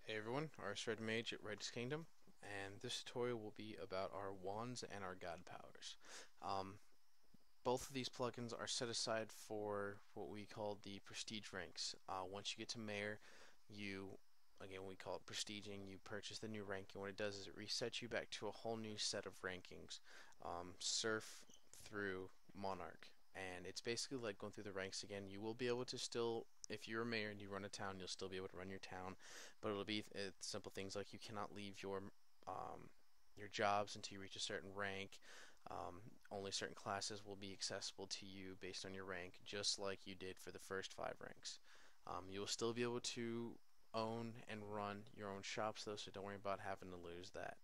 Hey everyone, Red Mage at Red's Kingdom, and this tutorial will be about our wands and our god powers. Both of these plugins are set aside for what we call the prestige ranks. Once you get to Mayor, again we call it prestiging, you purchase the new rank, and what it does is it resets you back to a whole new set of rankings, Surf through Monarch. And it's basically like going through the ranks again. You will be able to still, if you're a mayor and you run a town, you'll still be able to run your town, but it'll be simple things like you cannot leave your jobs until you reach a certain rank. Only certain classes will be accessible to you based on your rank, just like you did for the first 5 ranks. You will still be able to own and run your own shops though, so don't worry about having to lose that.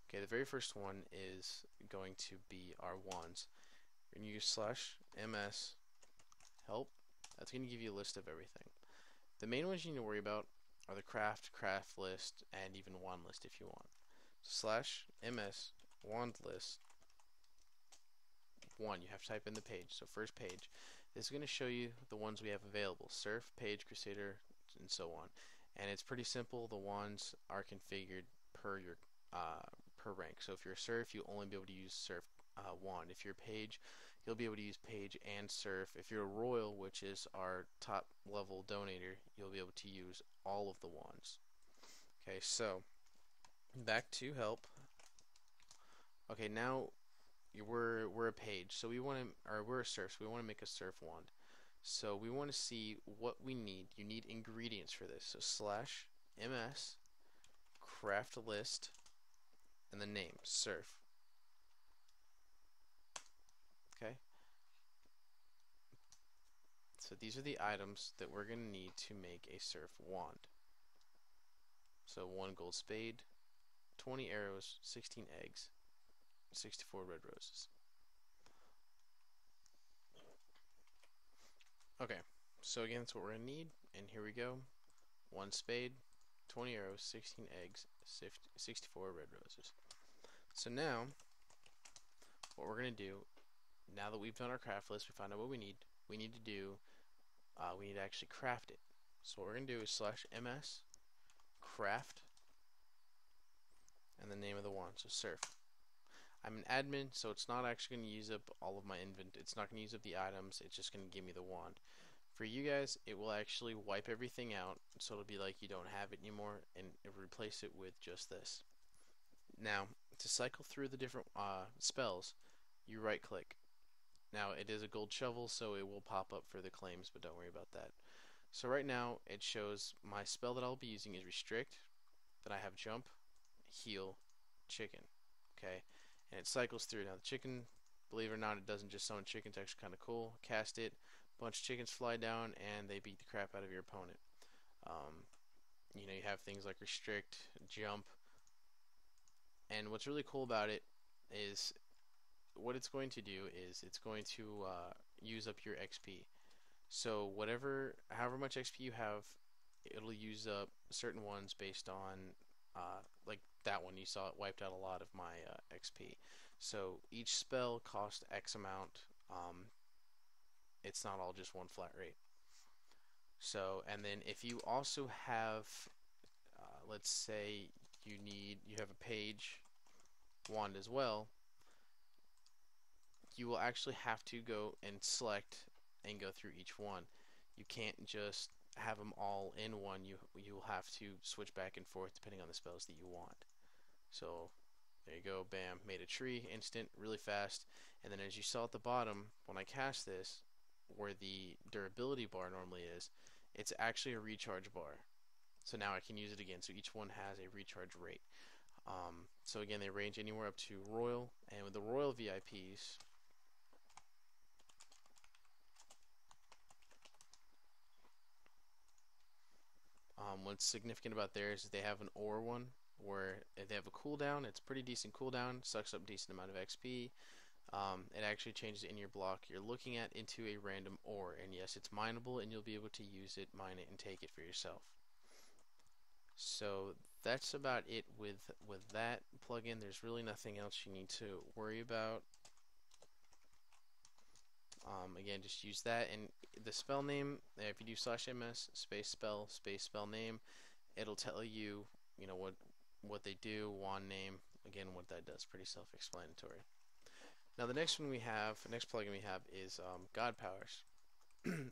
Okay, the very first one is going to be our wands. We're going to use slash ms help. That's going to give you a list of everything. The main ones you need to worry about are the craft list, and even wand list if you want. Slash ms wand list 1, you have to type in the page. So first page, this is going to show you the ones we have available: Surf, Page, Crusader, and so on. And it's pretty simple. The wands are configured per your per rank. So if you're a Surf, you'll only be able to use Surf wand. If you're a Page, you'll be able to use Page and Surf. If you're a Royal, which is our top level donator, you'll be able to use all of the wands. Okay, so back to help. Okay, now we're a page, so we want to, or we're a surf, so we want to make a surf wand. So we want to see what we need. You need ingredients for this. So slash ms craft list and the name surf. Okay. So these are the items that we're going to need to make a surf wand. So 1 gold spade, 20 arrows, 16 eggs, 64 red roses. Okay, so again, that's what we're going to need, and here we go. 1 spade, 20 arrows, 16 eggs, 64 red roses. So now, what we're going to do, now that we've done our craft list, we found out what we need to do, we need to actually craft it. So what we're going to do is slash ms craft and the name of the wand, so surf. I'm an admin, so it's not actually going to use up all of my inventory. It's not going to use up the items, it's just going to give me the wand. For you guys, it will actually wipe everything out, so it'll be like you don't have it anymore, and replace it with just this. Now, to cycle through the different spells, you right click. Now, it is a gold shovel, so it will pop up for the claims, but don't worry about that. So right now, it shows my spell that I'll be using is restrict, then I have jump, heal, chicken. Okay, and it cycles through. Now the chicken, believe it or not, it doesn't just summon chickens. It's actually kind of cool. Cast it, a bunch of chickens fly down, and they beat the crap out of your opponent. You know, you have things like restrict, jump, and what's really cool about it is what it's going to do is it's going to use up your XP. So however much XP you have, it'll use up certain ones based on like that one you saw, it wiped out a lot of my XP. So each spell costs X amount. It's not all just one flat rate. So, and then if you also have, let's say you have a page wand as well, you will actually have to go and select and go through each one. You can't just have them all in one. You'll have to switch back and forth depending on the spells that you want. So there you go, bam, made a tree, instant, really fast. And then as you saw at the bottom, when I cast this, where the durability bar normally is, it's actually a recharge bar. So now I can use it again. So each one has a recharge rate. So again, they range anywhere up to Royal, and with the Royal VIPs, what's significant about theirs is they have an ore one where they have a cooldown. It's pretty decent cooldown, sucks up decent amount of XP. It actually changes in your block you're looking at into a random ore, and yes, it's mineable, and you'll be able to use it, mine it, and take it for yourself. So that's about it with that plugin. There's really nothing else you need to worry about. Again, just use that, and the spell name, if you do slash ms space spell name, it'll tell you, you know, what they do, wand name, again, what that does. Pretty self-explanatory. Now the next one we have, the next plugin we have is GodPowers.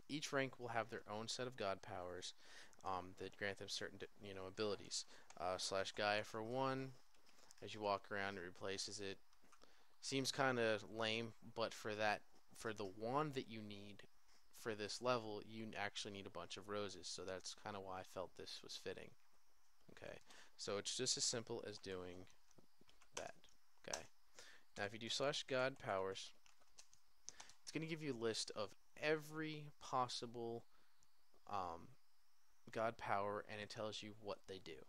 Each rank will have their own set of GodPowers that grant them certain, abilities. Slash Gaia for one. As you walk around, it replaces it. Seems kind of lame, but for the wand that you need for this level, you actually need a bunch of roses. So that's kind of why I felt this was fitting. Okay, so it's just as simple as doing that. Okay, now if you do slash GodPowers, it's going to give you a list of every possible um, God power, and it tells you what they do.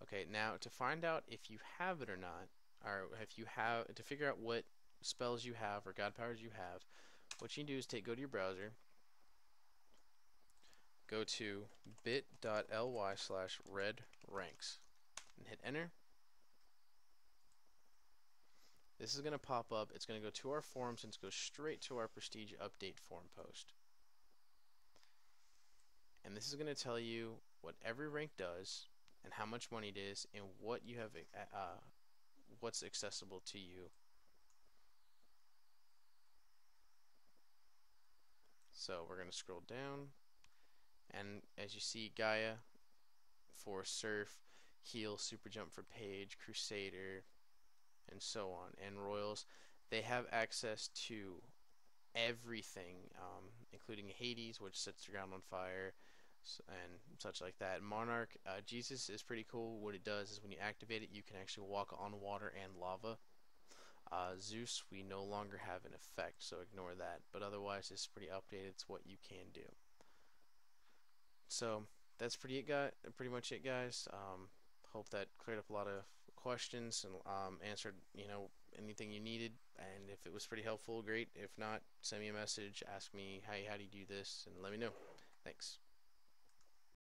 Okay, now to find out if you have it or not, or if you have, to figure out what spells you have or God powers you have, what you can do is go to your browser, go to bit.ly/redranks, and hit enter. This is going to pop up. It's going to go to our forums and go straight to our Prestige Update forum post. And this is going to tell you what every rank does and how much money it is and what you have, what's accessible to you. So we're going to scroll down, and as you see, Gaia for Surf, Heal, Super Jump for Page, Crusader, and so on, and Royals, they have access to everything, including Hades, which sets the ground on fire, and such like that. Monarch, Jesus is pretty cool. What it does is when you activate it, you can actually walk on water and lava. Zeus, we no longer have an effect, so ignore that. But otherwise, it's pretty updated. It's what you can do. So that's pretty much it, guys. Hope that cleared up a lot of questions and answered, anything you needed. And if it was pretty helpful, great. If not, send me a message. Ask me, hey, how do you do this? And let me know. Thanks.